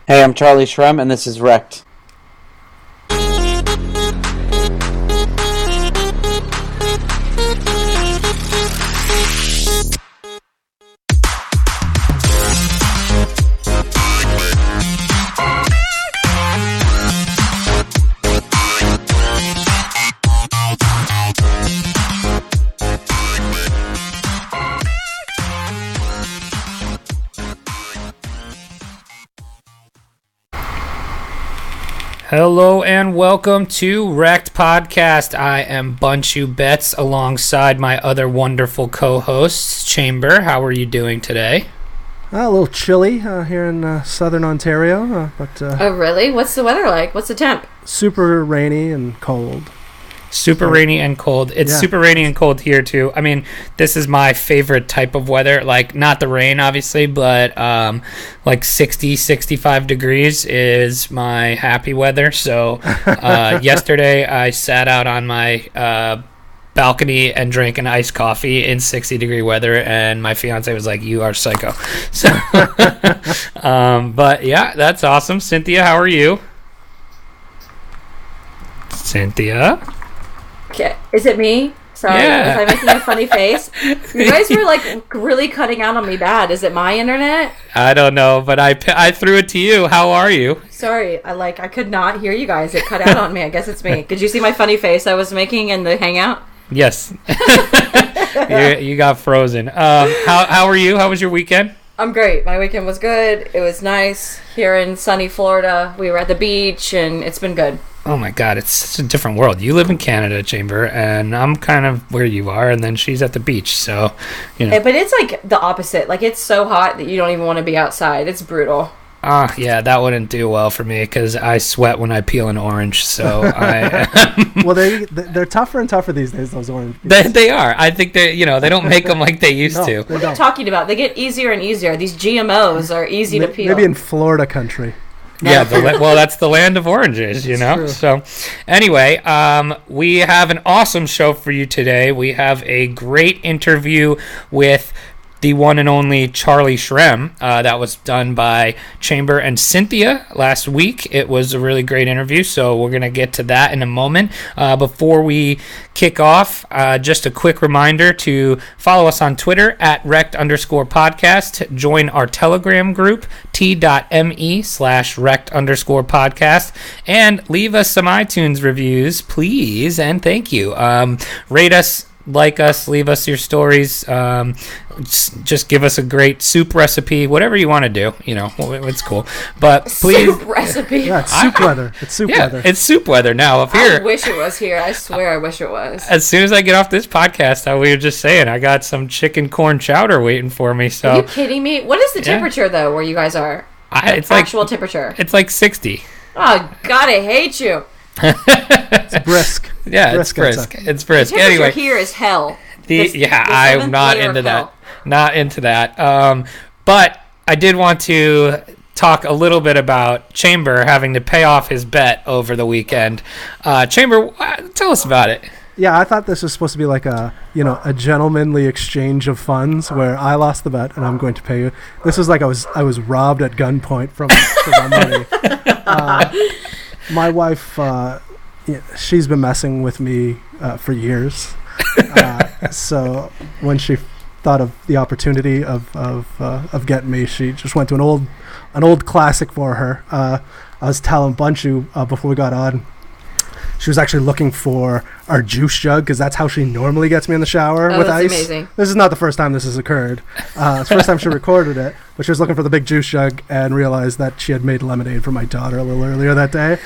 Hey, I'm Charlie Shrem, and this is REKT. Hello and welcome to REKT Podcast. I am Bunchu Betts alongside my other wonderful co-hosts. Chamber, how are you doing today? A little chilly here in southern Ontario. Oh, really? What's the weather like? What's the temp? Super rainy and cold. Super rainy and cold. It's super rainy and cold here too. I mean, this is my favorite type of weather. Like, not the rain, obviously, but like 60, 65 degrees is my happy weather. So yesterday I sat out on my balcony and drank an iced coffee in 60-degree weather, and my fiance was like, "You are psycho." So, but yeah, that's awesome. Cynthia, how are you? Cynthia? Okay. Is it me? Sorry, Yeah. was I making a funny face? You guys were like really cutting out on me bad. Is it my internet? I don't know, but I threw it to you. How are you? Sorry, I could not hear you guys. It cut out on me. I guess it's me. Did you see my funny face I was making in the hangout? Yes. you got frozen. How are you? How was your weekend? I'm great. My weekend was good. It was nice here in sunny Florida. We were at the beach, and it's been good. Oh my God, it's such a different world. You live in Canada, Chamber, and I'm kind of where you are, and then she's at the beach, so, you know. But it's like the opposite. Like, it's so hot that you don't even want to be outside. It's brutal. Yeah, that wouldn't do well for me because I sweat when I peel an orange. So Well, they're tougher and tougher these days. Those orange. They are. I think they don't make them like they used to. What are you talking about? They get easier and easier. These GMOs are easy to peel. Maybe in Florida country. Yeah, well, that's the land of oranges, you know. So, anyway, we have an awesome show for you today. We have a great interview with the one and only Charlie Shrem that was done by Chamber and Cynthia last week. It was a really great interview, so we're going to get to that in a moment. Before we kick off, just a quick reminder to follow us on Twitter at REKT_podcast. Join our Telegram group, t.me/REKT_podcast, and leave us some iTunes reviews, please, and thank you. Rate us, like us, leave us your stories, just give us a great soup recipe, whatever you want to do, it's cool, but please. Soup recipe. Yeah, it's soup weather. It's soup weather. It's soup weather now up here. I wish it was here. I swear I wish it was. As soon as I get off this podcast, we were just saying, I got some chicken corn chowder waiting for me. So, are you kidding me? What is the temperature though where you guys are? It's actual temperature. It's like 60. Oh God, I hate you. It's brisk. Yeah, it's brisk. It's brisk. The temperature Anyway, here is hell. I'm not into that. Not into that. But I did want to talk a little bit about Chamber having to pay off his bet over the weekend. Chamber, tell us about it. Yeah, I thought this was supposed to be like a gentlemanly exchange of funds where I lost the bet and I'm going to pay you. This was like I was robbed at gunpoint for my money. My wife, she's been messing with me for years. So when she thought of the opportunity of getting me, she just went to an old classic for her. I was telling Bunchu before we got on, she was actually looking for our juice jug because that's how she normally gets me in the shower with that's ice. Amazing. This is not the first time this has occurred. It's the first time she recorded it, but she was looking for the big juice jug and realized that she had made lemonade for my daughter a little earlier that day.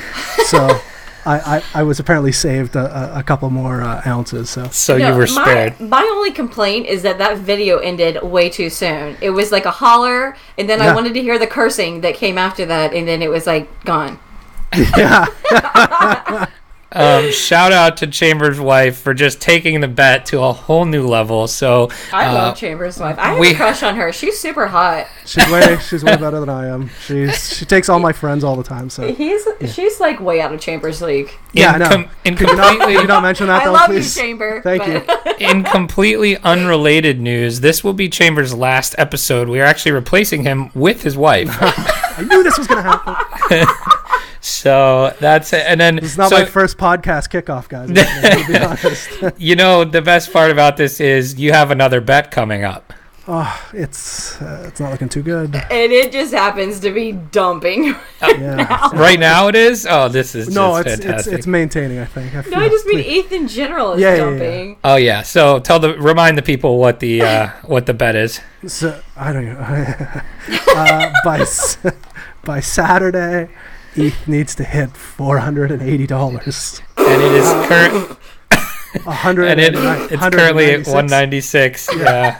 So I was apparently saved a couple more ounces. So you were spared. My only complaint is that video ended way too soon. It was like a holler, and then I wanted to hear the cursing that came after that, and then it was like gone. Yeah. Shout out to Chambers' wife for just taking the bet to a whole new level. So I love Chambers' wife. I have a crush on her. She's super hot. She's way better than I am. She takes all my friends all the time. So she's like way out of Chambers' league. Yeah, I know. Could you not mention that? I though, love please? you, Chamber. Thank you. In completely unrelated news, this will be Chambers' last episode. We are actually replacing him with his wife. I knew this was going to happen. So that's it. And then It's not my first podcast kickoff, guys. To be honest. You know, the best part about this is you have another bet coming up. Oh, it's not looking too good. And it just happens to be dumping. Yeah. Right now it is? Oh, this is No, just fantastic. it's maintaining, I think. No, I just mean ETH in general is dumping. Oh yeah. So remind the people what the bet is. So I don't know. By Saturday, ETH needs to hit $480, and it is current. It's currently at 196. Yeah.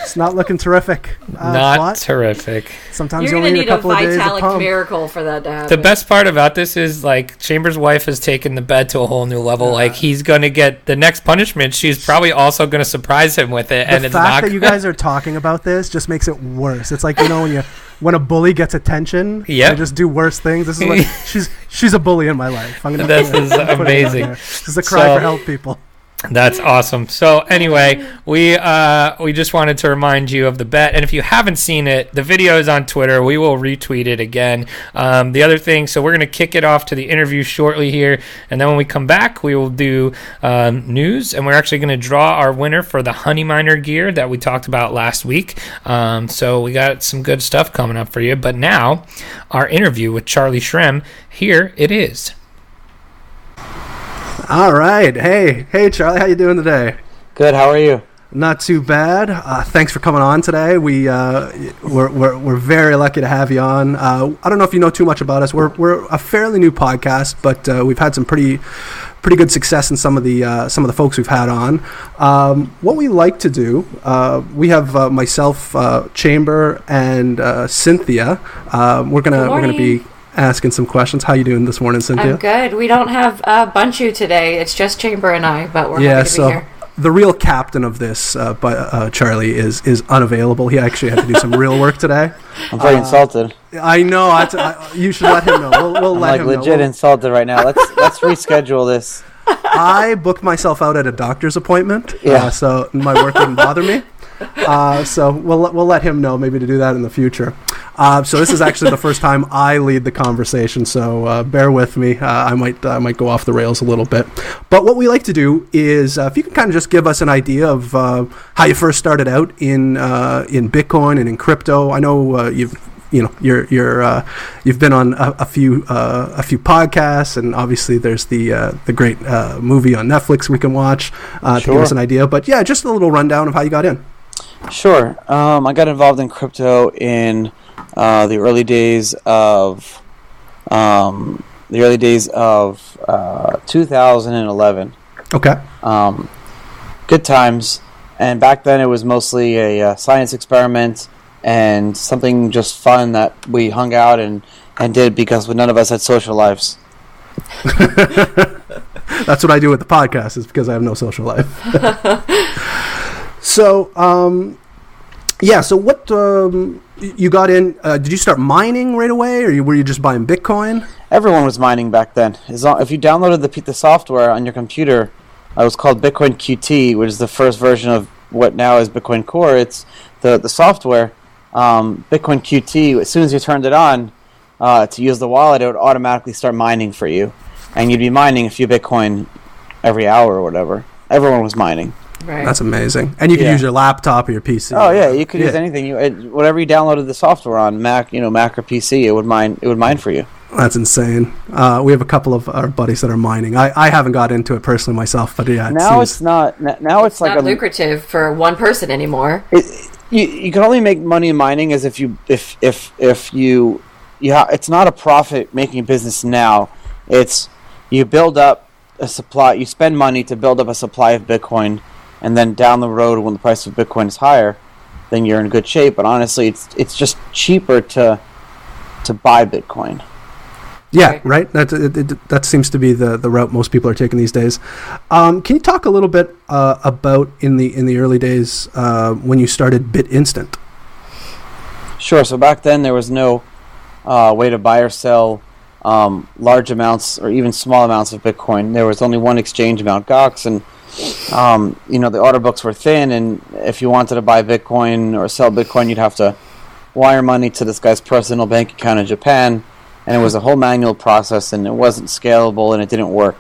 It's not looking terrific. Not terrific. Sometimes You're you going only to need need a couple of days of Vitalik pump. miracle for that to happen. The best part about this is, like, Chambers' wife has taken the bet to a whole new level. Yeah. Like, he's going to get the next punishment. She's probably also going to surprise him with it. The fact that you guys are talking about this just makes it worse. It's like, when a bully gets attention, they just do worse things. This is like she's a bully in my life. This is amazing. This is a cry for help, people. That's awesome. So anyway, we just wanted to remind you of the bet, and if you haven't seen it, the video is on Twitter. We will retweet it again. The other thing, so we're going to kick it off to the interview shortly here, and then when we come back, we will do news, and we're actually going to draw our winner for the Honey Miner gear that we talked about last week. So we got some good stuff coming up for you. But now, our interview with Charlie Shrem. Here it is. All right. Hey, Charlie, how you doing today? Good. How are you? Not too bad. Thanks for coming on today. We're very lucky to have you on. I don't know if you know too much about us. We're a fairly new podcast, but we've had some pretty good success in some of the folks we've had on. What we like to do, we have myself, Chamber, and Cynthia. We're gonna be asking some questions. How you doing this morning, Cynthia? I'm good. We don't have Bunchu today. It's just Chamber and I, but we're happy to be here. The real captain of this, Charlie, is unavailable. He actually had to do some real work today. I'm very insulted. I know. You should let him know. We'll let him know. I'm legit insulted right now. Let's reschedule this. I booked myself out at a doctor's appointment, so my work didn't bother me. So we'll let him know maybe to do that in the future. So this is actually the first time I lead the conversation, so bear with me. I might go off the rails a little bit. But what we like to do is, if you can kind of just give us an idea of how you first started out in Bitcoin and in crypto. I know you've been on a few podcasts, and obviously there's the great movie on Netflix we can watch to give us an idea. But yeah, just a little rundown of how you got in. Sure. I got involved in crypto in the early days of 2011. Okay. Good times, and back then it was mostly a science experiment and something just fun that we hung out and did because none of us had social lives. That's what I do with the podcast, is because I have no social life. So, so what you got in? Did you start mining right away, or were you just buying Bitcoin? Everyone was mining back then. If you downloaded the software on your computer, it was called Bitcoin QT, which is the first version of what now is Bitcoin Core. It's the software, Bitcoin QT. As soon as you turned it on to use the wallet, it would automatically start mining for you, and you'd be mining a few Bitcoin every hour or whatever. Everyone was mining. Right. That's amazing. And you could use your laptop or your PC. Oh yeah, you could use anything. Whatever you downloaded the software on, Mac, Mac or PC, it would mine for you. That's insane. We have a couple of our buddies that are mining. I haven't got into it personally myself, but yeah. It's not like not lucrative for one person anymore. You can only make money in mining as if it's not a profit making business now. It's you build up a supply. You spend money to build up a supply of Bitcoin. And then down the road, when the price of Bitcoin is higher, then you're in good shape. But honestly, it's just cheaper to buy Bitcoin. Yeah, right. That seems to be the route most people are taking these days. Can you talk a little bit about in the early days when you started BitInstant? Sure. So back then there was no way to buy or sell large amounts or even small amounts of Bitcoin. There was only one exchange, Mt. Gox, and the order books were thin, and if you wanted to buy Bitcoin or sell Bitcoin, you'd have to wire money to this guy's personal bank account in Japan, and it was a whole manual process, and it wasn't scalable, and it didn't work.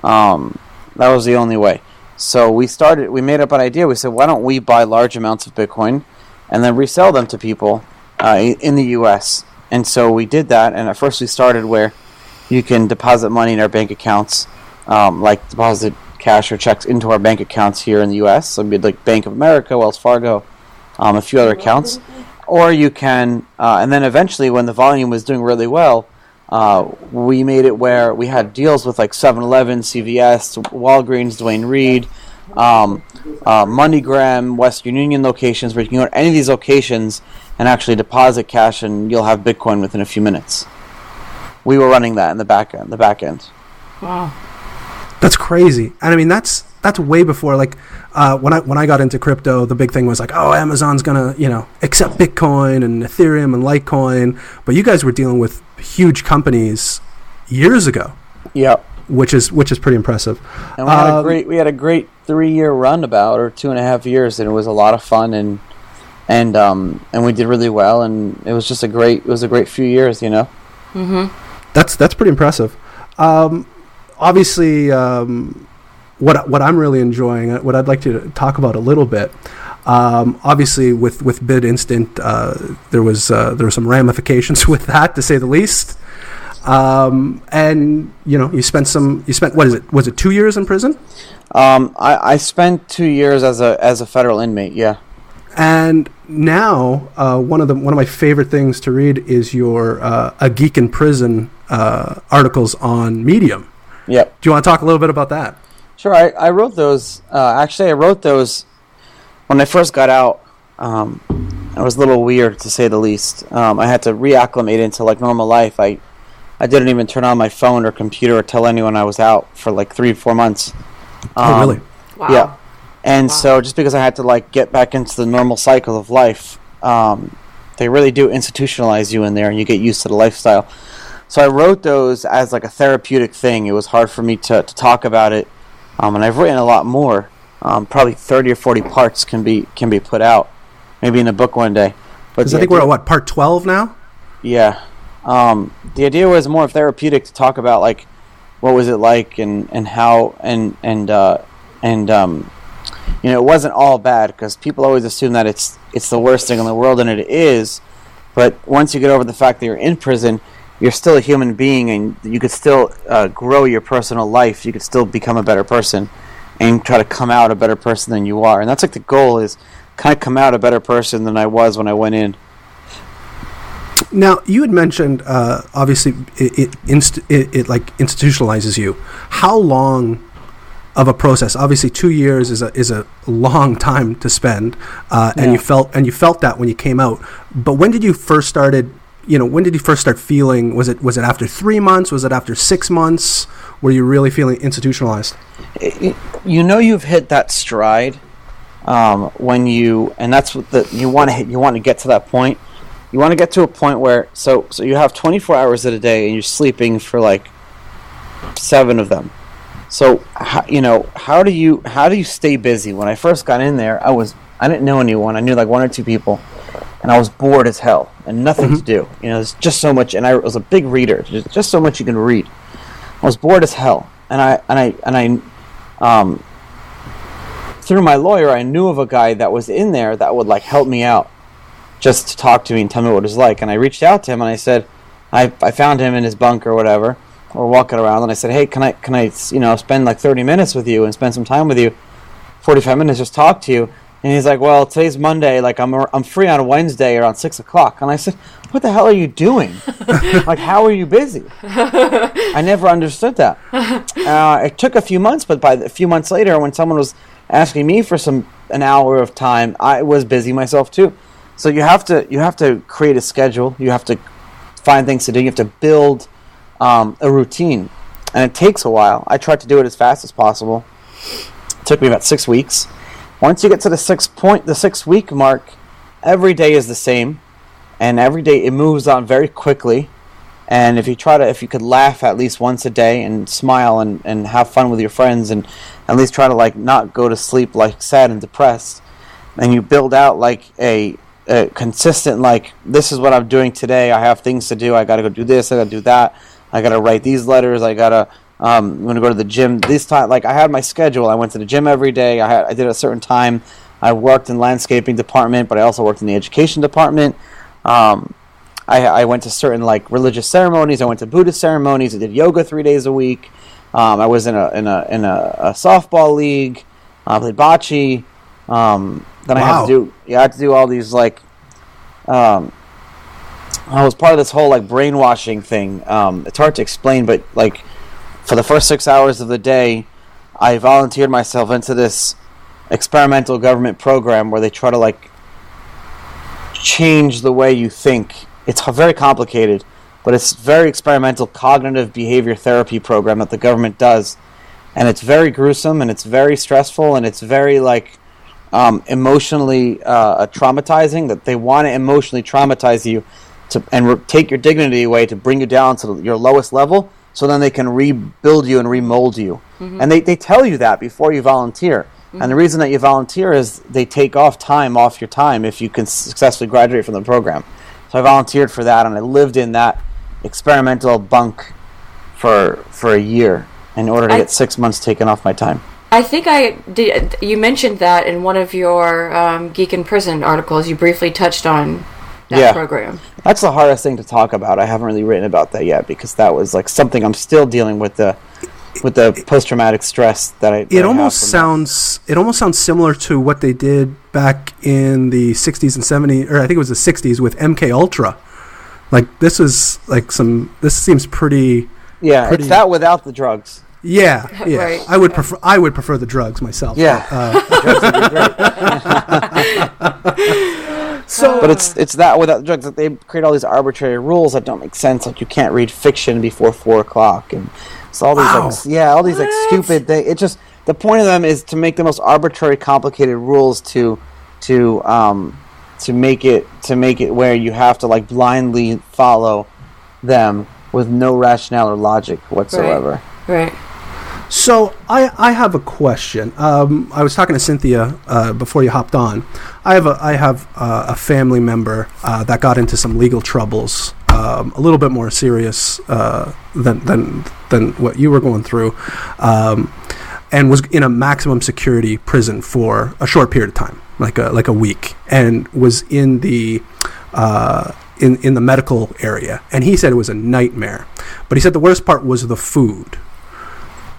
That was the only way. So we made up an idea. We said, why don't we buy large amounts of Bitcoin and then resell them to people in the U.S.? And so we did that, and at first we started where you can deposit money in our bank accounts, like deposit cash or checks into our bank accounts here in the U.S. So we'd like Bank of America, Wells Fargo, a few other accounts. Or you can, and then eventually when the volume was doing really well, we made it where we had deals with like 7-Eleven, CVS, Walgreens, Duane Reade, MoneyGram, Western Union locations, where you can go to any of these locations and actually deposit cash, and you'll have Bitcoin within a few minutes. We were running that in the back end. Wow, that's crazy. And I mean, that's way before, like, when I got into crypto, the big thing was like, oh, Amazon's gonna accept Bitcoin and Ethereum and Litecoin, but you guys were dealing with huge companies years ago. Yep. Which is pretty impressive. And we had a great 3-year run or 2.5 years, and it was a lot of fun, and we did really well, and it was just a great few years, Mm-hmm. That's pretty impressive. Obviously, what I'm really enjoying, what I'd like to talk about a little bit. Obviously, with BitInstant, there was some ramifications with that, to say the least. And you spent what is it? Was it 2 years in prison? I spent 2 years as a federal inmate. Yeah. And now, one of my favorite things to read is your A Geek in Prison articles on Medium. Yep. Do you want to talk a little bit about that? Sure. I wrote those. Actually, I wrote those when I first got out. It was a little weird, to say the least. I had to reacclimate into like normal life. I didn't even turn on my phone or computer or tell anyone I was out for like 3-4 months. Oh, really? Wow. Yeah. And so just because I had to like get back into the normal cycle of life, they really do institutionalize you in there, and you get used to the lifestyle. So I wrote those as like a therapeutic thing. It was hard for me to talk about it, and I've written a lot more. Probably 30 or 40 parts can be put out, maybe in a book one day. But I think we're at part 12 now. Yeah. The idea was more therapeutic, to talk about like what was it like and how and it wasn't all bad, because people always assume that it's the worst thing in the world, and it is. But once you get over the fact that you're in prison, you're still a human being, and you could still grow your personal life. You could still become a better person and try to come out a better person than you are. And that's like the goal, is kind of come out a better person than I was when I went in. Now, you had mentioned, obviously, it like institutionalizes you. How long of a process? Obviously, 2 years is a long time to spend, and you felt that when you came out. But when did you first start feeling? Was it after 3 months? Was it after 6 months? Were you really feeling institutionalized? You've hit that stride when and that's what you want to hit. You want to get to that point. You want to get to a point where so you have 24 hours in a day, and you're sleeping for like 7 of them. So how do you stay busy? When I first got in there, I didn't know anyone. I knew like 1 or 2 people, and I was bored as hell and nothing to do. There's just so much, and I was a big reader. There's just so much you can read. I was bored as hell, and I through my lawyer, I knew of a guy that was in there that would like help me out, just to talk to me and tell me what it was like. And I reached out to him, and I said, I found him in his bunk or whatever, or walking around, and I said, hey, can I spend like 30 minutes with you and spend some time with you, 45 minutes, just talk to you? And he's like, well, today's Monday, like I'm free on Wednesday around 6 o'clock. And I said, what the hell are you doing? Like, how are you busy? I never understood that. It took a few months, but by a few months later, when someone was asking me for an hour of time, I was busy myself too. So you have to create a schedule. You have to find things to do. You have to build a routine, and it takes a while. I tried to do it as fast as possible. It took me about 6 weeks. Once you get to the 6 week mark, every day is the same, and every day it moves on very quickly. And if you could laugh at least once a day and smile and have fun with your friends, and at least try to like not go to sleep like sad and depressed, and you build out like a consistent, like, this is what I'm doing today. I have things to do. I got to go do this. I got to do that. I got to write these letters. I got to, I'm going to go to the gym this time. Like, I had my schedule. I went to the gym every day. I did a certain time. I worked in landscaping department, but I also worked in the education department. I went to certain, like, religious ceremonies. I went to Buddhist ceremonies. I did yoga 3 days a week. I was in a softball league. I played bocce. Then I had to do all these, like, I was part of this whole, like, brainwashing thing. It's hard to explain, but, like, for the first 6 hours of the day, I volunteered myself into this experimental government program where they try to, like, change the way you think. It's very complicated, but it's very experimental cognitive behavior therapy program that the government does, and it's very gruesome, and it's very stressful, and it's very, like, emotionally traumatizing. That they want to emotionally traumatize you and take your dignity away to bring you down to your lowest level, so then they can rebuild you and remold you. Mm-hmm. And they tell you that before you volunteer. Mm-hmm. And the reason that you volunteer is they take off your time if you can successfully graduate from the program. So I volunteered for that, and I lived in that experimental bunk for a year in order to get 6 months taken off my time. I think I did. You mentioned that in one of your Geek in Prison articles. You briefly touched on that program. That's the hardest thing to talk about. I haven't really written about that yet because that was, like, something I'm still dealing with the post-traumatic stress that I. It almost sounds similar to what they did back in the 60s and 70s, or I think it was the 60s with MK Ultra. Like, this is like this seems pretty. Yeah, it's that without the drugs. Yeah. Right. I would prefer the drugs myself. Yeah. But it's that without the drugs, that they create all these arbitrary rules that don't make sense. Like, you can't read fiction before 4 o'clock, and so all these like stupid things. It just, the point of them is to make the most arbitrary, complicated rules to make it where you have to, like, blindly follow them with no rationale or logic whatsoever. Right. So I have a question. I was talking to Cynthia before you hopped on. I have a family member that got into some legal troubles, a little bit more serious than what you were going through, and was in a maximum security prison for a short period of time, like a week, and was in the in the medical area. And he said it was a nightmare, but he said the worst part was the food.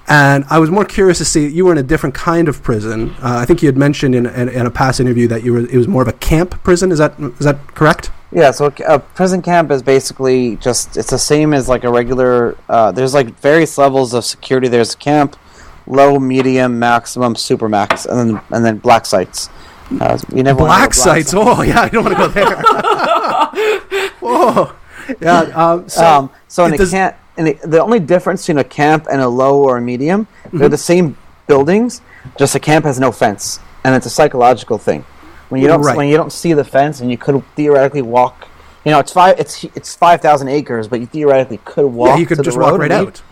And I was more curious to see, you were in a different kind of prison. I think you had mentioned in a past interview that it was more of a camp prison. Is that correct? Yeah, so a prison camp is basically just, it's the same as, like, a regular, there's, like, various levels of security. There's camp, low, medium, maximum, super max, and then black sites. You never black sites? Oh, yeah, I don't want to go there. Whoa. Yeah, so in a camp, the only difference between a camp and a low or a medium, they're the same buildings, just a camp has no fence, and it's a psychological thing. When you don't see the fence, and you could theoretically walk, it's 5,000 acres, but you theoretically could walk. Yeah, you could just walk right out.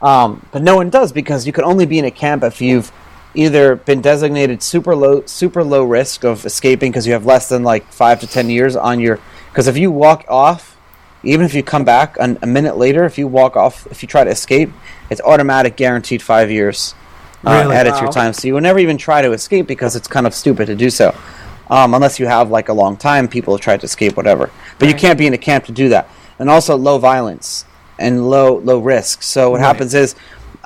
But no one does, because you can only be in a camp if you've either been designated super low risk of escaping because you have less than, like, 5 to 10 years on your. Because if you walk off, even if you come back a minute later, if you walk off, if you try to escape, it's automatic guaranteed 5 years added to your time. So you will never even try to escape because it's kind of stupid to do so. Unless you have, like, a long time, people have tried to escape, whatever. But you can't be in a camp to do that. And also low violence and low risk. So what happens is,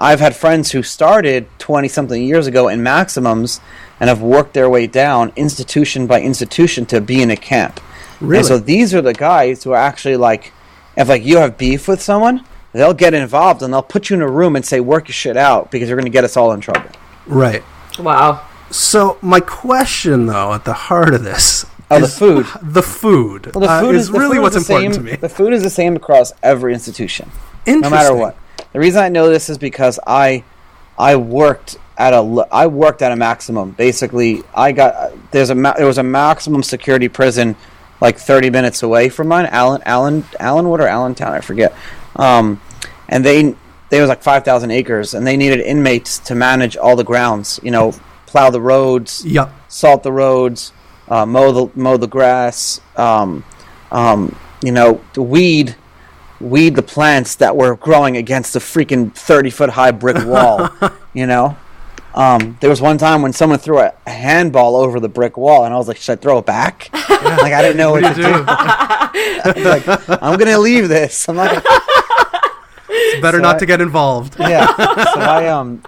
I've had friends who started 20-something years ago in maximums and have worked their way down institution by institution to be in a camp. Really? And so these are the guys who are actually, like, if, like, you have beef with someone, they'll get involved and they'll put you in a room and say, work your shit out because you're going to get us all in trouble. Right. Wow. So my question, though, at the heart of this is the food. The food. Well, the food is really what's important to me. The food is the same across every institution. Interesting. No matter what. The reason I know this is because I worked at a maximum. Basically, there was a maximum security prison, like 30 minutes away from mine, Allenwood or Allentown, I forget. And they was like 5,000 acres, and they needed inmates to manage all the grounds. Plow the roads, salt the roads, mow the grass, weed the plants that were growing against the freaking 30-foot high brick wall. There was one time when someone threw a handball over the brick wall, and I was like, should I throw it back? Like, I didn't know what to do. Like, I'm going to leave this. I'm not gonna... It's better not to get involved. Yeah. So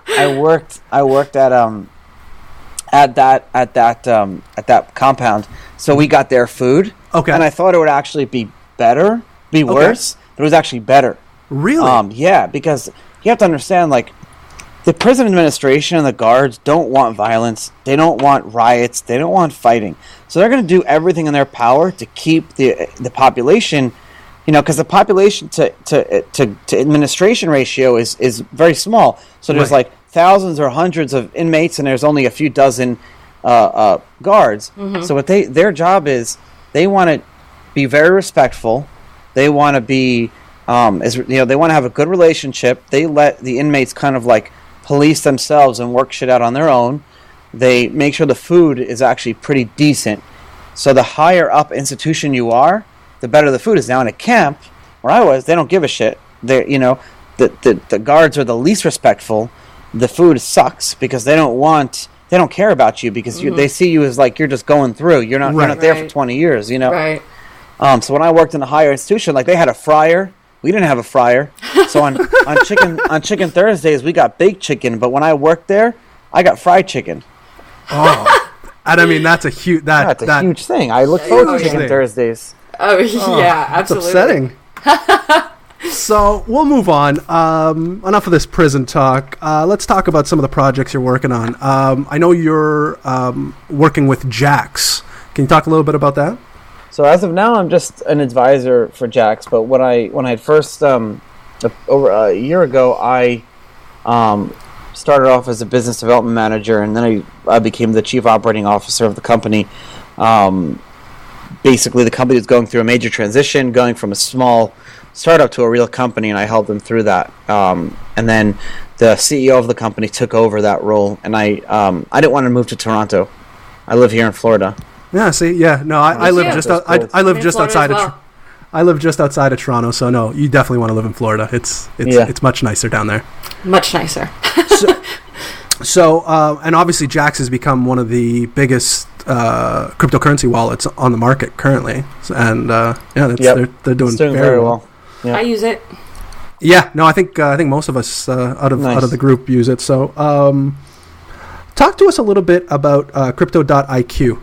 I worked at that compound. So we got their food. Okay. And I thought it would actually be worse, but it was actually better. Really? Yeah, because you have to understand, like, the prison administration and the guards don't want violence. They don't want riots. They don't want fighting. So they're going to do everything in their power to keep the population, because the population to administration ratio is very small. So there's like thousands or hundreds of inmates, and there's only a few dozen guards. Mm-hmm. So what their job is, they want to be very respectful. They want to be, they want to have a good relationship. They let the inmates kind of like police themselves and work shit out on their own. They make sure the food is actually pretty decent. So the higher up institution you are, the better the food is. Now in a camp where I was, they don't give a shit. They, the guards are the least respectful. The food sucks because they don't care about you because they see you as like you're just going through. You're not there for 20 years. Right. So when I worked in a higher institution, like they had a fryer. We didn't have a fryer. So on chicken Thursdays, we got baked chicken. But when I worked there, I got fried chicken. Oh, and I mean that's a huge a huge thing. I look forward to chicken Thursdays. Oh yeah, absolutely. That's upsetting. So we'll move on. Enough of this prison talk. Let's talk about some of the projects you're working on. I know you're working with Jax. Can you talk a little bit about that? So as of now, I'm just an advisor for Jax. But when I first over a year ago, I started off as a business development manager, and then I became the chief operating officer of the company. Basically, the company is going through a major transition, going from a small startup to a real company, and I helped them through that. And then the CEO of the company took over that role, and I didn't want to move to Toronto. I live here in Florida. Yeah. See. Yeah. No. I live just I live just outside of. I live just outside of Toronto, so no, you definitely want to live in Florida. It's much nicer down there. Much nicer. So and obviously Jax has become one of the biggest cryptocurrency wallets on the market currently, and they're doing very well. Yep. I use it. Yeah, no, I think most of us out of the group use it. So, talk to us a little bit about Crypto.IQ.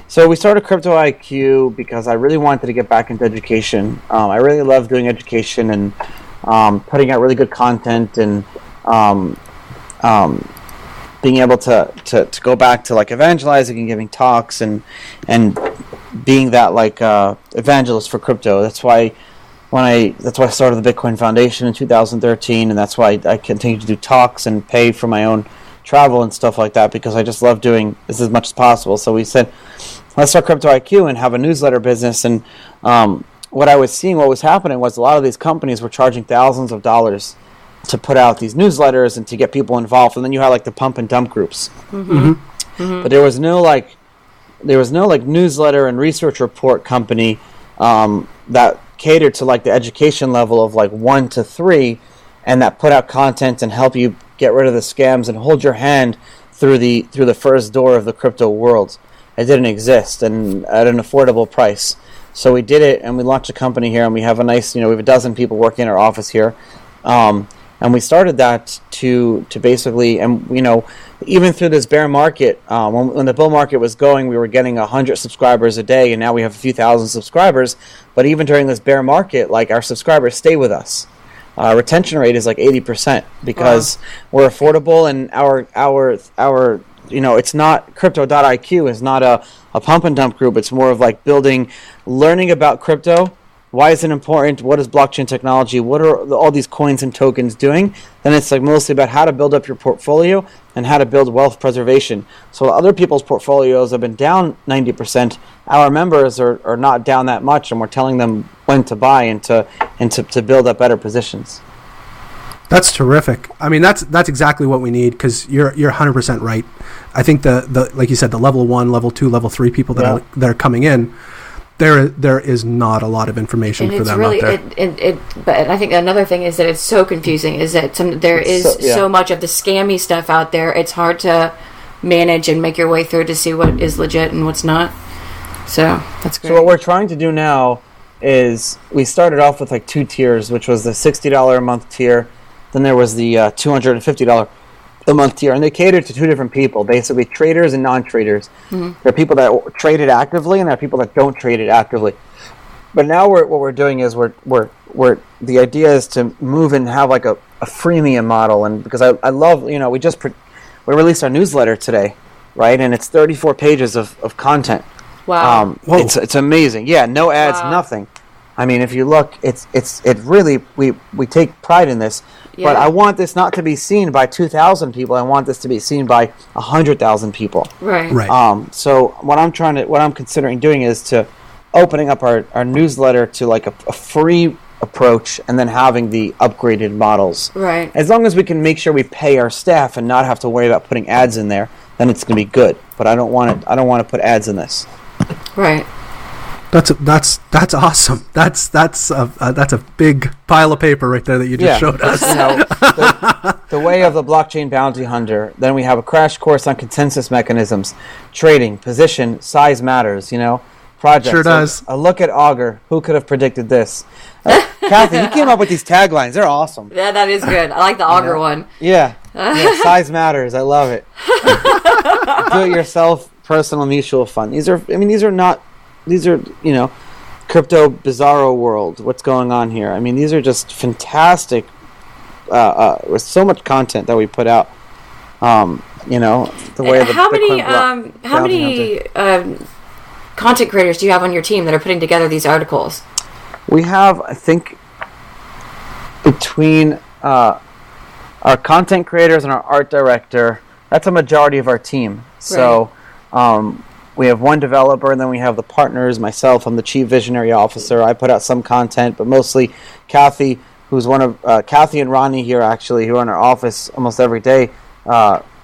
So we started Crypto IQ because I really wanted to get back into education. I really love doing education and putting out really good content and being able to go back to like evangelizing and giving talks and being that like evangelist for crypto. That's why I started the Bitcoin Foundation in 2013, and that's why I continue to do talks and pay for my own travel and stuff like that, because I just love doing this as much as possible. So we said, let's start Crypto IQ and have a newsletter business. And what I was seeing, what was happening was a lot of these companies were charging thousands of dollars to put out these newsletters and to get people involved. And then you had like the pump and dump groups. Mm-hmm. Mm-hmm. But there was no like newsletter and research report company that catered to like the education level of like 1 to 3, and that put out content and help you get rid of the scams and hold your hand through the first door of the crypto world. It didn't exist, and at an affordable price. So we did it, and we launched a company here, and we have a nice, we have a dozen people working in our office here. And we started that to basically, and even through this bear market, when the bull market was going, we were getting 100 subscribers a day, and now we have a few thousand subscribers. But even during this bear market, like, our subscribers stay with us. Retention rate is like 80% because we're affordable, and our it's not Crypto.IQ is not a pump and dump group. It's more of like learning about crypto. Why is it important? What is blockchain technology? What are all these coins and tokens doing? Then it's like mostly about how to build up your portfolio and how to build wealth preservation. So other people's portfolios have been down 90%. Our members are not down that much, and we're telling them when to buy and to build up better positions. That's terrific. I mean, that's exactly what we need, because you're 100% right. I think the like you said, the level 1, level 2, level 3 people that are coming in, there is not a lot of information for them out there. But I think another thing is that it's so confusing. Is that there is so much of the scammy stuff out there. It's hard to manage and make your way through to see what is legit and what's not. So that's great. So what we're trying to do now is we started off with like 2 tiers, which was the $60 a month tier. Then there was the $250 a month tier, and they catered to 2 different people, basically traders and non-traders. Mm-hmm. There are people that trade it actively, and there are people that don't trade it actively. But now what we're doing is we're the idea is to move and have like a freemium model, and because I love, we released our newsletter today, right? And it's 34 pages of content. Wow. It's amazing. Yeah, no ads, nothing. I mean, if you look, it really, we take pride in this. Yeah. But I want this not to be seen by 2,000 people. I want this to be seen by 100,000 people. Right. So what I'm considering doing is to opening up our newsletter to like a free approach, and then having the upgraded models. Right. As long as we can make sure we pay our staff and not have to worry about putting ads in there, then it's going to be good. But I don't want to put ads in this. Right. That's awesome. That's a big pile of paper right there that you just showed us. The way of the blockchain bounty hunter. Then we have a crash course on consensus mechanisms, trading, position, size matters. Projects. Sure does. A look at Augur. Who could have predicted this? Kathy, you came up with these taglines. They're awesome. Yeah, that is good. I like the Augur one. Yeah. Size matters. I love it. Do it yourself. Personal mutual fund. These are crypto bizarro world. What's going on here? I mean, these are just fantastic. With so much content that we put out. The way of the how many content creators do you have on your team that are putting together these articles? We have, I think, between our content creators and our art director, that's a majority of our team. So. We have 1 developer, and then we have the partners. Myself, I'm the chief visionary officer. I put out some content, but mostly Kathy, who's one of Kathy and Ronnie here, actually, who are in our office almost every day.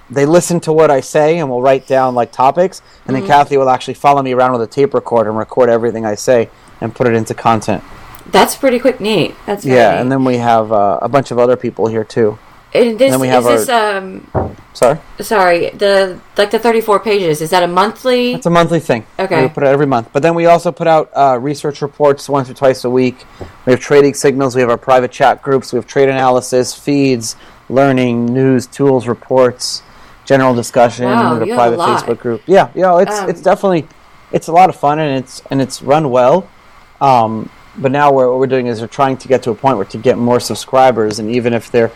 They listen to what I say, and will write down like topics, and then Kathy will actually follow me around with a tape recorder and record everything I say and put it into content. That's pretty neat. That's very neat. And then we have a bunch of other people here too. And then we have Sorry, the 34 pages, is that a monthly? It's a monthly thing. Okay. We put it every month. But then we also put out research reports once or twice a week. We have trading signals. We have our private chat groups. We have trade analysis, feeds, learning, news, tools, reports, general discussion. Wow, we have a private Facebook group. Yeah, it's definitely, it's a lot of fun, and it's run well. But now what we're doing is we're trying to get to a point where to get more subscribers, and even if they're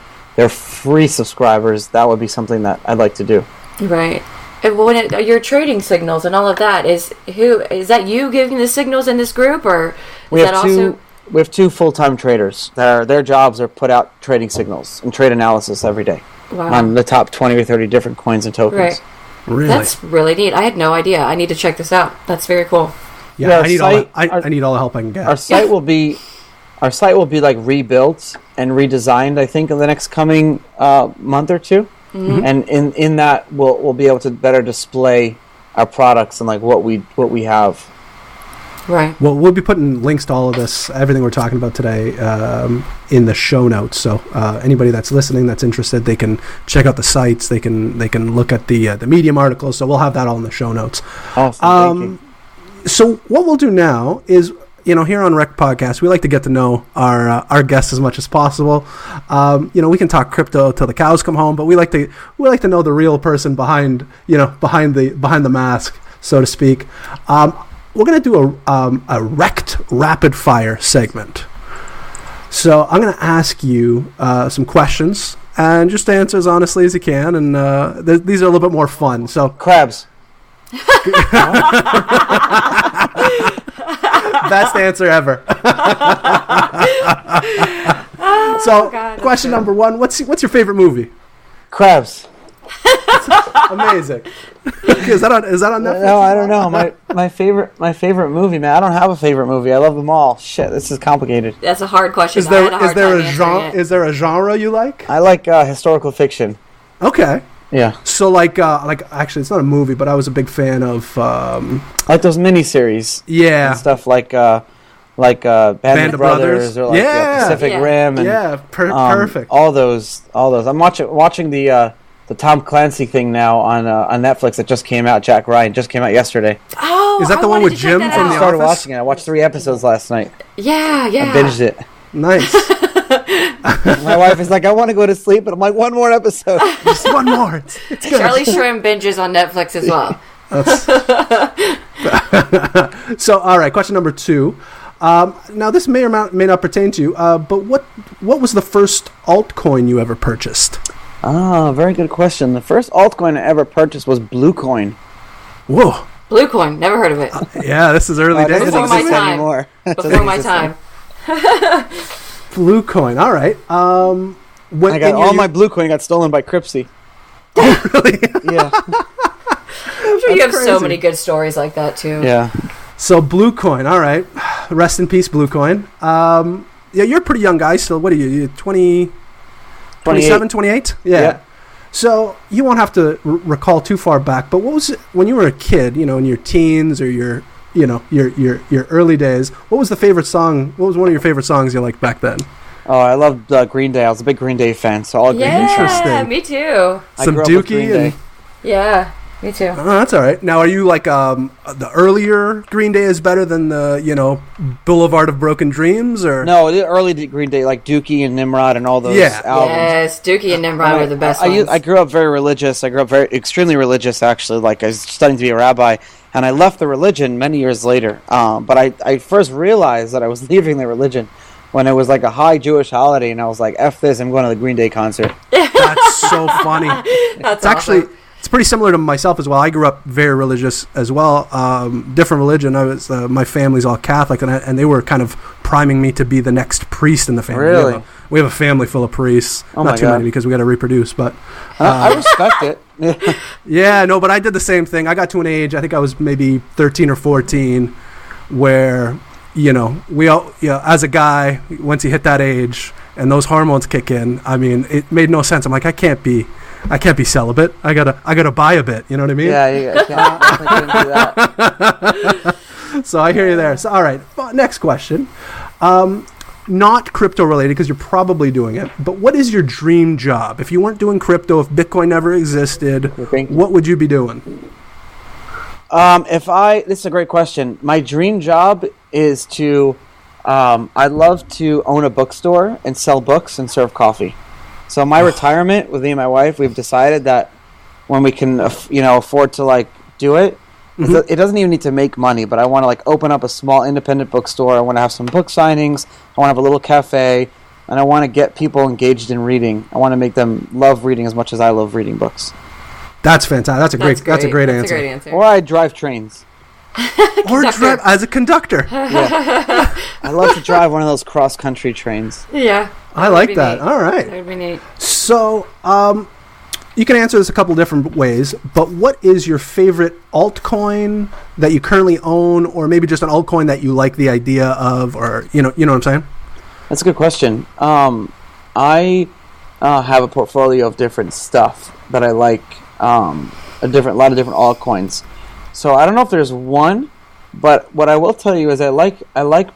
free subscribers, that would be something that I'd like to do. Right. And when your trading signals and all of that, is that you giving the signals in this group, or we have 2 full-time traders. Their jobs are put out trading signals and trade analysis every day on the top 20 or 30 different coins and tokens. Right. Really? That's really neat. I had no idea. I need to check this out. That's very cool. Yeah, I need all the help I can get. Our site will be like rebuilt and redesigned, I think, in the next coming month or 2. Mm-hmm. And in that we'll be able to better display our products and like what we have. Right. Well, we'll be putting links to all of this, everything we're talking about today, in the show notes. So anybody that's listening that's interested, they can check out the sites. They can look at the Medium articles. So we'll have that all in the show notes. Awesome. Thank you. So what we'll do now is, here on REKT Podcast, we like to get to know our guests as much as possible. We can talk crypto till the cows come home, but we like to know the real person behind the mask, so to speak. We're going to do a REKT Rapid Fire segment. So I'm going to ask you some questions, and just answer as honestly as you can. And these are a little bit more fun. So crabs. Best answer ever. Question number 1: What's your favorite movie? Crabs. Amazing. Is that on Netflix? No, I don't know. My favorite movie, man. I don't have a favorite movie. I love them all. Shit, this is complicated. That's a hard question. Is there a genre you like? I like historical fiction. Okay. Yeah. So like actually, it's not a movie, but I was a big fan of like those miniseries. Yeah. And stuff like Band of Brothers or like Pacific Rim and perfect. All those. I'm watching the Tom Clancy thing now on Netflix that just came out. Jack Ryan just came out yesterday. Oh, is that the one with Jim from The Office? I started watching it. I watched 3 episodes last night. Yeah. I binged it. Nice. My wife is like, I want to go to sleep, but I'm like, one more episode. Just one more. It's good. Charlie Shrem binges on Netflix as well. So, all right, question number 2. Now, this may or may not pertain to you, but what was the first altcoin you ever purchased? Very good question. The first altcoin I ever purchased was Bluecoin. Whoa. Bluecoin, never heard of it. Yeah, this is early days. Before my time. Before my time. Bluecoin, all right. I got all my Bluecoin got stolen by Cripsy. Oh, really? Yeah. I'm sure you have so many good stories like that, too. Yeah. So, Bluecoin, all right. Rest in peace, Bluecoin. Yeah, you're a pretty young guy still. What are you 20... 27, 28? Yeah. So you won't have to recall too far back, but what was it when you were a kid, in your teens or your early days, what was the favorite song? What was one of your favorite songs you liked back then? Oh, I loved Green Day. I was a big Green Day fan, so all Green Day. Yeah, me too. Some Dookie and... Yeah, me too. Oh, that's all right. Now, are you like the earlier Green Day is better than the Boulevard of Broken Dreams, or no? The early Green Day, like Dookie and Nimrod and all those albums. Yes, Dookie and Nimrod were the best ones. I grew up very religious. I grew up extremely religious, actually. Like I was studying to be a rabbi, and I left the religion many years later. But I first realized that I was leaving the religion when it was like a high Jewish holiday, and I was like, "F this! I'm going to the Green Day concert." That's so funny. That's actually. It's pretty similar to myself as well. I grew up very religious as well. Different religion. I was my family's all Catholic, and they were kind of priming me to be the next priest in the family. Really? We have a family full of priests. Not too many because we got to reproduce. But I respect it. Yeah, no, but I did the same thing. I got to an age. I think I was maybe 13 or 14, where we all as a guy, once you hit that age and those hormones kick in, I mean, it made no sense. I'm like, I can't be celibate. I gotta buy a bit. You know what I mean? Yeah, I can't do that. So I hear you there. So all right, next question. Not crypto related because you're probably doing it. But what is your dream job? If you weren't doing crypto, if Bitcoin never existed, what would you be doing? This is a great question. My dream job is to, I'd love to own a bookstore and sell books and serve coffee. So my retirement with me and my wife, we've decided that when we can, afford to do it, it doesn't even need to make money. But I want to open up a small independent bookstore. I want to have some book signings. I want to have a little cafe, and I want to get people engaged in reading. I want to make them love reading as much as I love reading books. That's fantastic. That's a great answer. Or I drive trains. Or drive as a conductor. Yeah. I love to drive one of those cross-country trains. Yeah. I like that. Neat. All right. That would be neat. So, you can answer this a couple different ways, but what is your favorite altcoin that you currently own, or maybe just an altcoin that you like the idea of, or you know what I'm saying? That's a good question. I have a portfolio of different stuff that I like, a lot of different altcoins. So I don't know if there's one, but what I will tell you is I like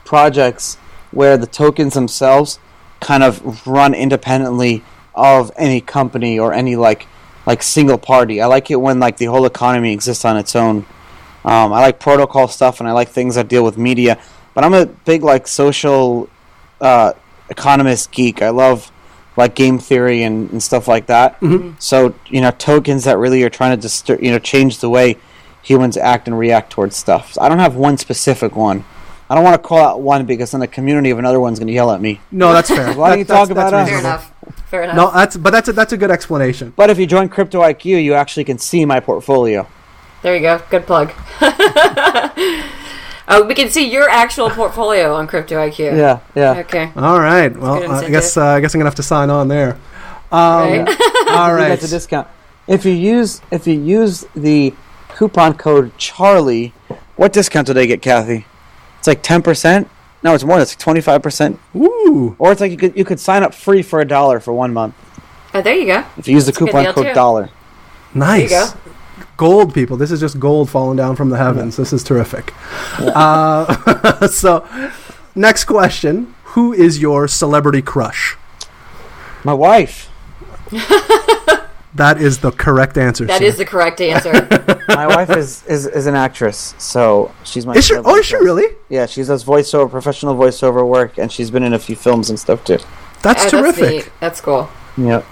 projects where the tokens themselves kind of run independently of any company or any like single party. I like it when the whole economy exists on its own. I like protocol stuff and I like things that deal with media. But I'm a big social economist geek. I love game theory and stuff like that. Mm-hmm. So tokens that really are trying to change the way humans act and react towards stuff. So I don't have one specific one. I don't want to call out one because then the community of another one's going to yell at me. No, that's fair. Why don't you talk about us? Fair enough. No, that's a good explanation. But if you join Crypto IQ, you actually can see my portfolio. There you go. Good plug. We can see your actual portfolio on Crypto IQ. Yeah. Okay. All right. Well, I guess I'm gonna have to sign on there. Right? All right. That's a discount. If you use the coupon code Charlie, what discount do they get, Kathy? It's like 10%. No, it's more. It's like 25%. Ooh. Or it's like you could sign up free for $1 for 1 month. Oh, there you go. If you use the coupon code $. Nice. There you go. Gold, people. This is just gold falling down from the heavens. This is terrific. Yeah. So, next question. Who is your celebrity crush? My wife. That is the correct answer. That is the correct answer. My wife is an actress, so she's my. Is she really? Yeah, she does professional voiceover work, and she's been in a few films and stuff too. That's terrific. That's cool. Yeah.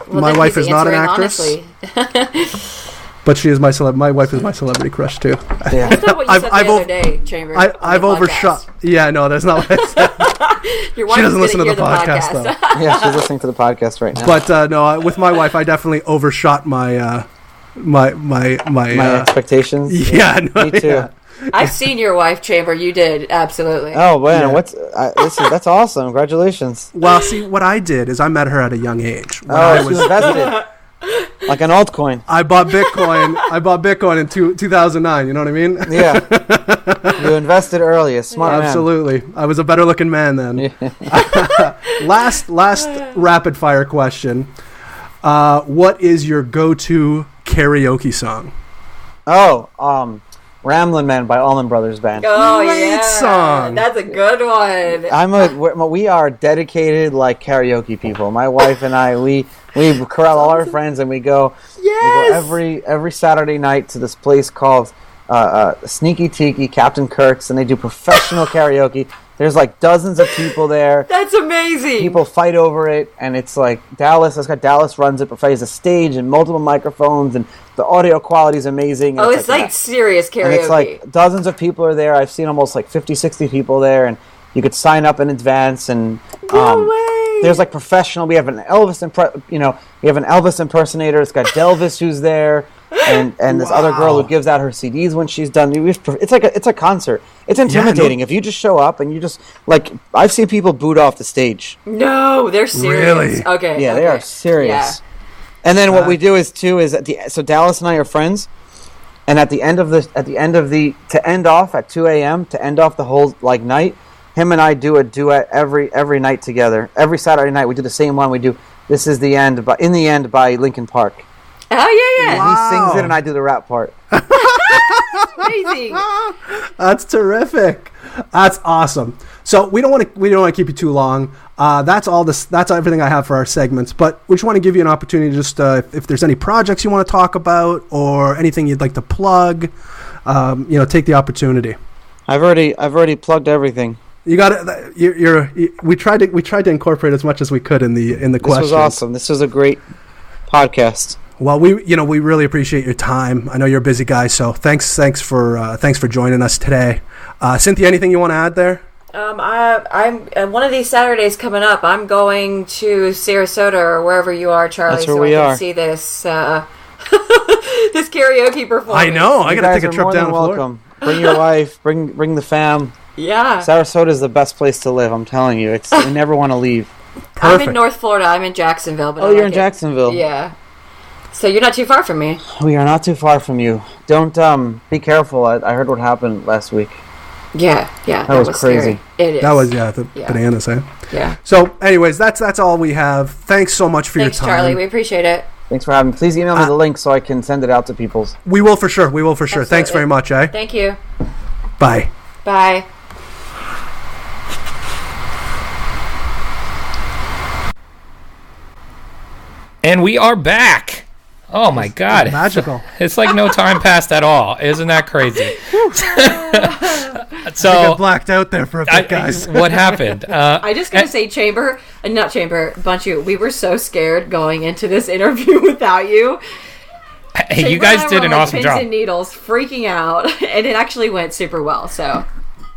My wife is not an actress, but she is my My wife is my celebrity crush too. Yeah. That's not what you said the other day, Chambers. I've overshot. Yeah, no, that's not what I said. Your wife she doesn't listen to the podcast though. Yeah, she's listening to the podcast right now. But no, with my wife, I definitely overshot my expectations. Yeah, no, me too. Yeah. I've seen your wife, Chamber. You did absolutely. Oh man, Yeah. That's awesome! Congratulations. Well, see, what I did is I met her at a young age. When she was invested like an altcoin. I bought Bitcoin. in 2009. You know what I mean? Yeah. You invested early. A smart man. Absolutely. I was a better looking man then. Yeah. Last rapid fire question. What is your go-to karaoke song? Ramblin' Man by Allman Brothers Band. Oh, Great yeah. song. That's a good one. We are dedicated like karaoke people. My wife and I, we corral all our friends and we go. Yes. We go every Saturday night to this place called Sneaky Tiki, Captain Kirk's, and they do professional karaoke. There's like dozens of people there. That's amazing. People fight over it, and it's like Dallas runs it, but he has a stage and multiple microphones, and the audio quality is amazing. Oh, it's like serious karaoke. And it's like dozens of people are there. I've seen almost like 50, 60 people there, and you could sign up in advance. And no way. There's like professional. We have an Elvis impersonator. It's got Delvis who's there. And this other girl who gives out her CDs when she's done. It's a concert. It's intimidating if you just show up and you just like. I've seen people boot off the stage. No, they're serious. Really? Okay. Yeah, they are serious. Yeah. And then what we do is so Dallas and I are friends, and to end off at 2 a.m. to end off the whole like night, him and I do a duet every night together. Every Saturday night we do the same one. We do "This Is the End," but "In the End" by Linkin Park. Oh yeah. Wow. He sings it and I do the rap part. Amazing. That's terrific. That's awesome. So we don't want to keep you too long. That's everything I have for our segments. But we just want to give you an opportunity to just if there's any projects you want to talk about or anything you'd like to plug, take the opportunity. I've already plugged everything. You got it. We tried to incorporate as much as we could in the questions. This was awesome. This was a great podcast. Well, we really appreciate your time. I know you're a busy guy, so thanks for joining us today. Cynthia, anything you want to add there? I'm one of these Saturdays coming up. I'm going to Sarasota or wherever you are, Charlie. That's where we are. Can see this this karaoke performance. I know. I got to take a trip down to Florida. Welcome. Bring your wife. Bring the fam. Yeah. Sarasota is the best place to live. I'm telling you. You never want to leave. Perfect. I'm in North Florida. I'm in Jacksonville. But you're in Jacksonville. Yeah. So you're not too far from me. We are not too far from you. Don't be careful. I heard what happened last week. Yeah. That was Scary. crazy. It is. That was bananas, eh? Yeah. So, anyways, that's all we have. Thanks so much for your time. Thanks, Charlie. We appreciate it. Thanks for having me. Please email me the link so I can send it out to people. We will for sure. Absolutely. Thanks very much, eh? Thank you. Bye. Bye. And we are back. Oh my God. Magical. It's like no time passed at all. Isn't that crazy? So I got blacked out there for a bit, guys. What happened? I just gotta say, Bunchu, we were so scared going into this interview without you. Hey, you guys did an awesome job. Pins and needles, freaking out, and it actually went super well. So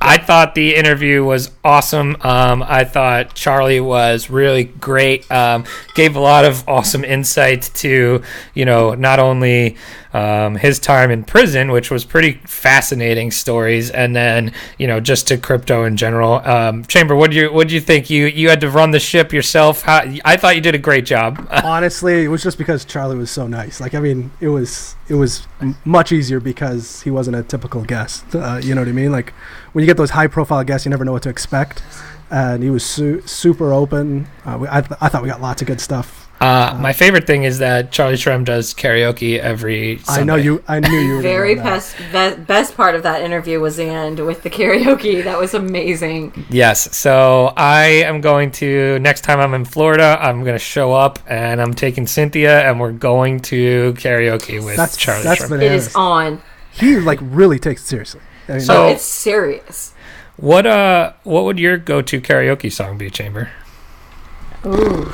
I thought the interview was awesome. I thought Charlie was really great. Gave a lot of awesome insight to, not only his time in prison, which was pretty fascinating stories, and then just to crypto in general. Chamber, what do you think? You had to run the ship yourself. I thought you did a great job. Honestly, it was just because Charlie was so nice. Like, I mean, it was much easier because he wasn't a typical guest. You know what I mean? Like, when you get those high-profile guests, you never know what to expect. And he was super open. I thought we got lots of good stuff. My favorite thing is that Charlie Shrem does karaoke every Sunday. I knew you were very best part of that interview was the end with the karaoke. That was amazing. Yes, so I am going to, next time I'm in Florida, I'm going to show up and I'm taking Cynthia and we're going to karaoke with Charlie Shrem. Bananas. It is on. He really takes it seriously. I mean, so it's serious. What would your go-to karaoke song be, Chamber? Ooh.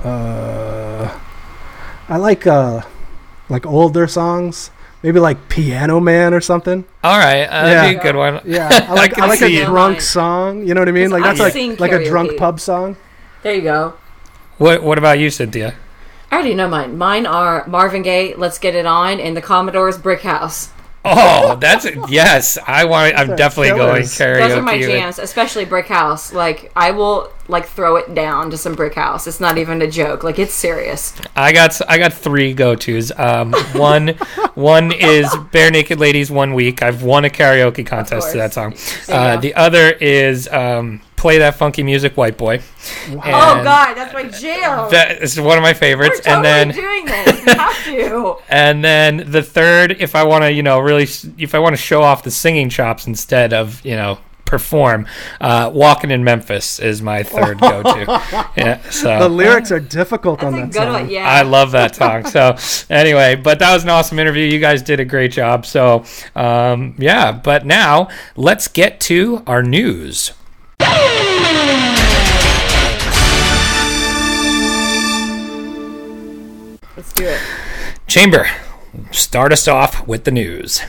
I like older songs, maybe like Piano Man or something. All right, that'd be a good one. Yeah, I like a drunk song. You know what I mean? Like that's like a drunk pub song. There you go. What about you, Cynthia? I already know mine. Mine are Marvin Gaye, "Let's Get It On," and the Commodore's "Brick House." Oh, yes. I'm definitely going karaoke. Those are my jams, especially Brick House. Like, I will throw it down to some Brick House. It's not even a joke. Like, it's serious. I got 3 go-tos. One is Bare Naked Ladies 1 Week. I've won a karaoke contest to that song. The other is Play That Funky Music, White Boy. Wow. Oh God, that's my jam. That is one of my favorites. We're totally doing this. You have to. And then the third, if I want to, if I want to show off the singing chops instead of, perform, Walking in Memphis is my third go-to. Yeah, so the lyrics are difficult on that song. One, yeah. I love that song. So anyway, but that was an awesome interview. You guys did a great job. So but now let's get to our news. Let's do it. Chamber, start us off with the news.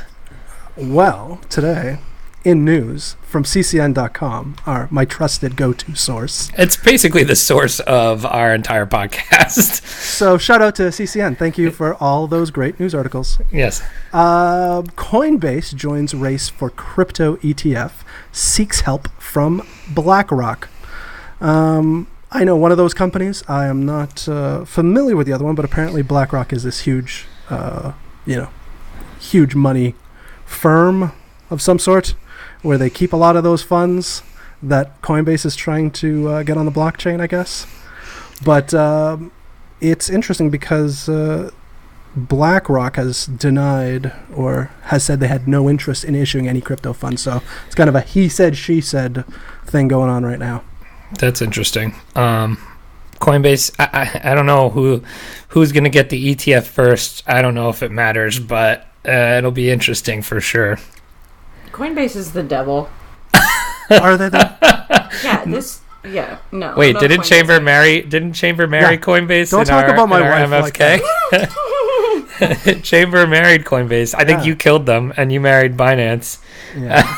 Well, today in news from ccn.com, my trusted go-to source. It's basically the source of our entire podcast. So shout out to CCN. Thank you for all those great news articles. Yes. Coinbase joins race for crypto ETF, seeks help from BlackRock. I know one of those companies. I am not familiar with the other one, but apparently BlackRock is this huge, huge money firm of some sort where they keep a lot of those funds that Coinbase is trying to get on the blockchain, I guess. But it's interesting because BlackRock has denied or has said they had no interest in issuing any crypto funds. So it's kind of a he said, she said thing going on right now. That's interesting. Coinbase, I don't know who's going to get the ETF first. I don't know if it matters, but it'll be interesting for sure. Coinbase is the devil. Are they the? Yeah, no. Wait, didn't Chamber marry Coinbase? Don't talk about my wife MFK? Like that. Chamber married Coinbase. I think you killed them and you married Binance. Yeah.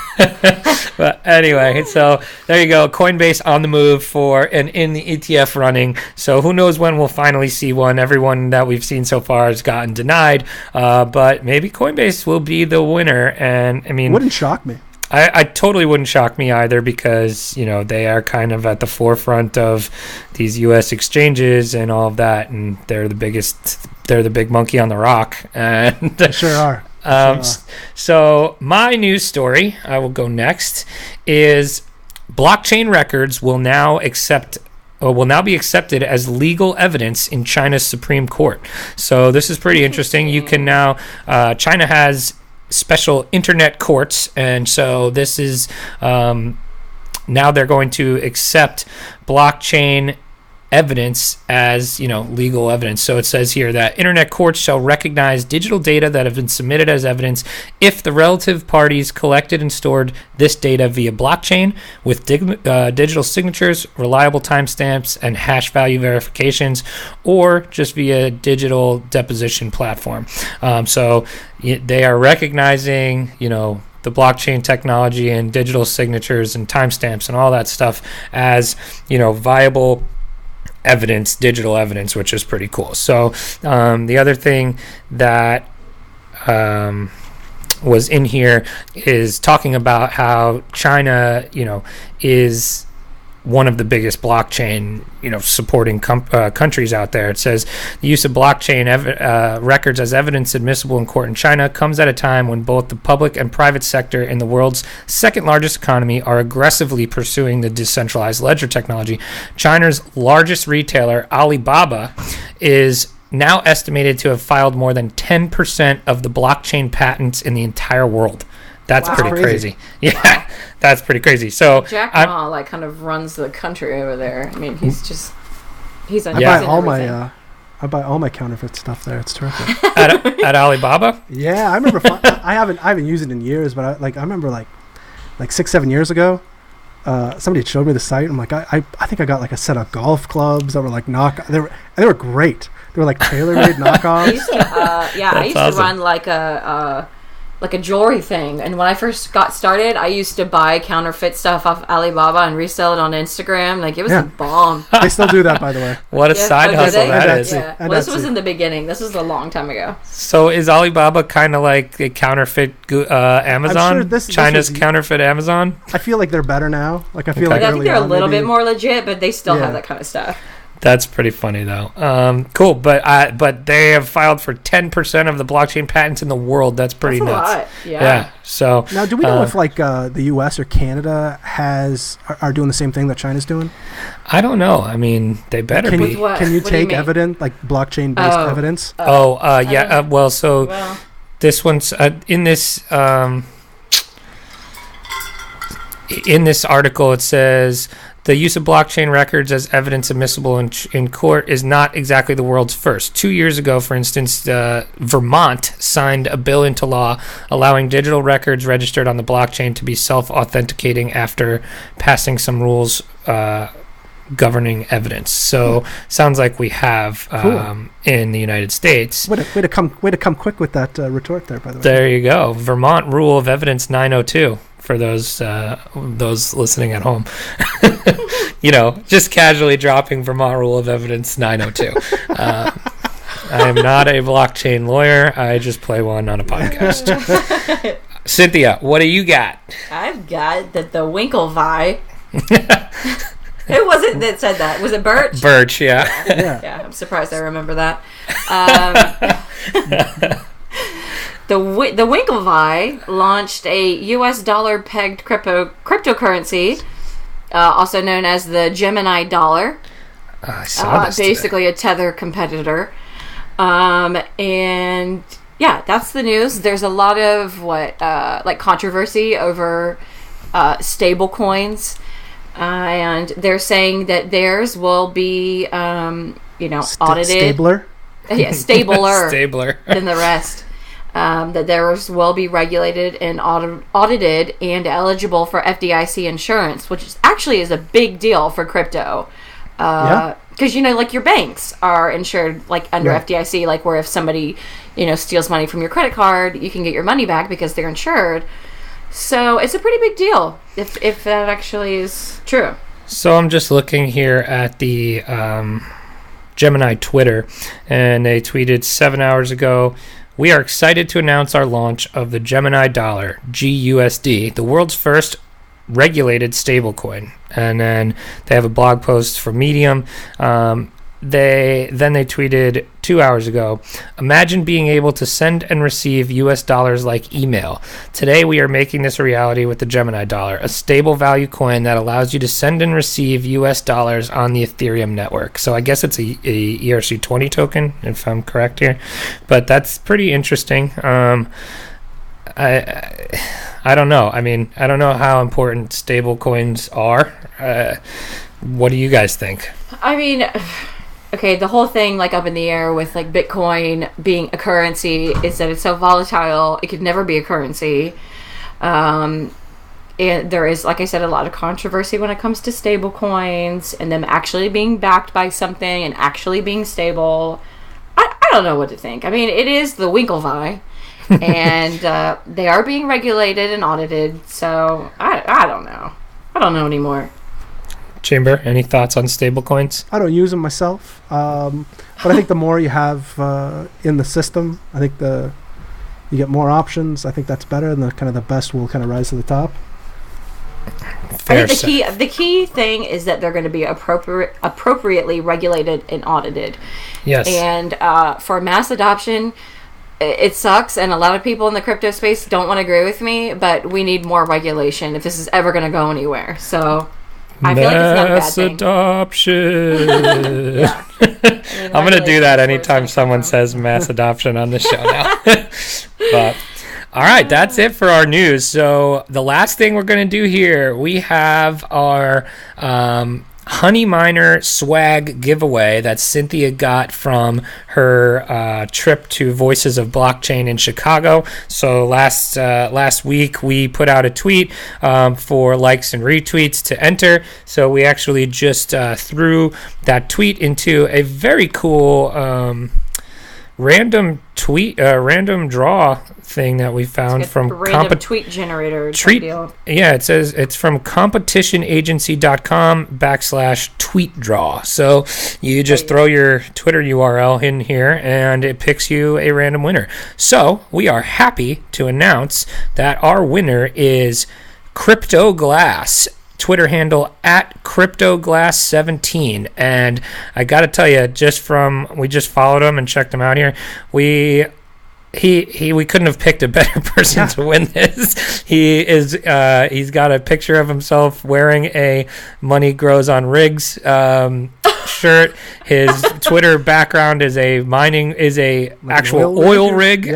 But anyway, so there you go. Coinbase on the move in the ETF running. So who knows when we'll finally see one. Everyone that we've seen so far has gotten denied. But maybe Coinbase will be the winner. And I mean, wouldn't shock me. I totally wouldn't shock me either because, they are kind of at the forefront of these U.S. exchanges and all of that. And they're the big monkey on the rock. And They sure are. So my news story, I will go next, is blockchain records will now be accepted as legal evidence in China's Supreme Court. So this is pretty interesting. You can now, China has special internet courts, and so this is now they're going to accept blockchain evidence as legal evidence. So it says here that internet courts shall recognize digital data that have been submitted as evidence if the relative parties collected and stored this data via blockchain with digital signatures, reliable timestamps, and hash value verifications, or just via digital deposition platform. So they are recognizing the blockchain technology and digital signatures and timestamps and all that stuff as viable evidence, digital evidence, which is pretty cool. So the other thing that was in here is talking about how China, is one of the biggest blockchain, supporting countries out there. It says the use of blockchain records as evidence admissible in court in China comes at a time when both the public and private sector in the world's second largest economy are aggressively pursuing the decentralized ledger technology. China's largest retailer, Alibaba, is now estimated to have filed more than 10% of the blockchain patents in the entire world. That's pretty crazy. Yeah, that's pretty crazy. So Jack Ma kind of runs the country over there. I mean, he's on. I buy all my counterfeit stuff there. It's terrific. at Alibaba. Yeah, I remember. I haven't used it in years, but I remember like 6-7 years ago. Somebody had showed me the site. I'm like, I think I got like a set of golf clubs that were like they were great. They were like tailor-made knockoffs. I used to run like a jewelry thing, and when I first got started, I used to buy counterfeit stuff off Alibaba and resell it on Instagram. Like, it was a bomb. They still do that, by the way. What a side hustle that is. Yeah. Well, this was in the beginning. This was a long time ago. So is Alibaba kind of like a counterfeit Amazon? Sure China's counterfeit Amazon? I feel like they're better now. Like, I think they're a little bit more legit, but they still have that kind of stuff. That's pretty funny, though. Cool, but they have filed for 10% of the blockchain patents in the world. That's pretty nuts. Lot. Yeah. So now, do we know if the U.S. or Canada are doing the same thing that China's doing? I don't know. I mean, they better be. Can you take evidence, like blockchain-based evidence? This one's in this. In this article, it says the use of blockchain records as evidence admissible in court is not exactly the world's first. 2 years ago, for instance, Vermont signed a bill into law allowing digital records registered on the blockchain to be self-authenticating after passing some rules governing evidence. So sounds like we have in the United States. Way to come quick with that retort there, by the way. There you go. Vermont Rule of Evidence 902. For those listening at home, just casually dropping Vermont Rule of Evidence 902. I am not a blockchain lawyer. I just play one on a podcast. Cynthia, what do you got? I've got that the Winklevi. Who was it that said that? Was it Birch? Birch, yeah. Yeah, I'm surprised I remember that. The Winklevi launched a U.S. dollar-pegged cryptocurrency, also known as the Gemini dollar. I saw this basically today. A Tether competitor. And yeah, that's the news. There's a lot of controversy over stable coins, and they're saying that theirs will be audited. Stabler? Yeah, stabler Stabler than the rest. That theirs will be regulated and audited and eligible for FDIC insurance, which actually is a big deal for crypto. Because, your banks are insured, under FDIC, where if somebody, steals money from your credit card, you can get your money back because they're insured. So it's a pretty big deal if that actually is true. So I'm just looking here at the Gemini Twitter, and they tweeted 7 hours ago, "We are excited to announce our launch of the Gemini Dollar, GUSD, the world's first regulated stablecoin." And then they have a blog post from Medium. They tweeted 2 hours ago, "Imagine being able to send and receive US dollars like email. Today we are making this a reality with the Gemini Dollar, a stable value coin that allows you to send and receive US dollars on the Ethereum network." So I guess it's a ERC20 token, if I'm correct here. But that's pretty interesting. I don't know. I mean, I don't know how important stable coins are. What do you guys think? I mean, okay, the whole thing up in the air with Bitcoin being a currency is that it's so volatile, it could never be a currency. And there is, like I said, a lot of controversy when it comes to stable coins and them actually being backed by something and actually being stable. I don't know what to think. I mean, it is the Winklevi. And they are being regulated and audited, so I don't know. I don't know anymore. Chamber, any thoughts on stablecoins? I don't use them myself, but I think the more you have in the system, I think the you get more options. I think that's better, and the best will kind of rise to the top. I think the key thing is that they're going to be appropriately regulated and audited. Yes. And for mass adoption, it sucks, and a lot of people in the crypto space don't want to agree with me, but we need more regulation if this is ever going to go anywhere. So I feel like it's not a bad thing. Adoption. Yeah. I'm going to do that anytime someone says mass adoption on the show now. But all right, that's it for our news. So the last thing we're going to do here, we have our Honey Miner swag giveaway that Cynthia got from her trip to Voices of Blockchain in Chicago. So last week we put out a tweet for likes and retweets to enter. So we actually just threw that tweet into a very cool random draw thing that we found from random tweet generator deal. Yeah, it says it's from competitionagency.com/tweet draw. So you just throw your Twitter URL in here and it picks you a random winner. So we are happy to announce that our winner is Crypto Glass. Twitter handle at CryptoGlass17, and I gotta tell you, we just followed him and checked him out here. We couldn't have picked a better person to win this. He's got a picture of himself wearing a "Money Grows on Rigs" shirt. His Twitter background is actual oil rig,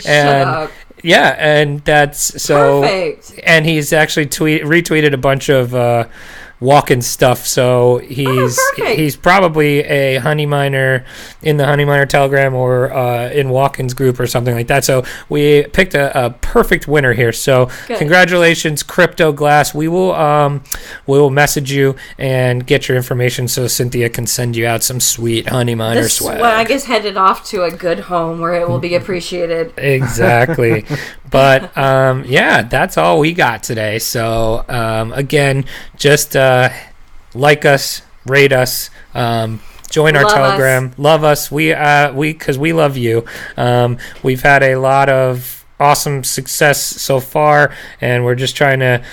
and. Yeah, and that's so. Perfect. And he's actually retweeted a bunch of walk-in stuff. So he's probably a Honey Miner in the Honey Miner Telegram or in Walk-ins group or something like that. So we picked a perfect winner here. So congratulations, Crypto Glass. We will message you and get your information so Cynthia can send you out some sweet Honey Miner swag. Well, I guess headed off to a good home where it will be appreciated. Exactly. But that's all we got today. So again, just like us, rate us, join our Telegram, love us. We because we love you. We've had a lot of awesome success so far, and we're just trying to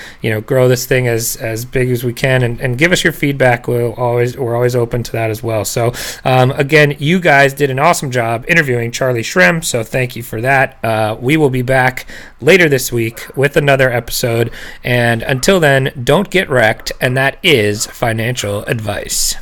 grow this thing as big as we can, and give us your feedback. We're always open to that as well. So again, you guys did an awesome job interviewing Charlie Shrem, so thank you for that. We will be back later this week with another episode, and until then, don't get wrecked, and that is financial advice.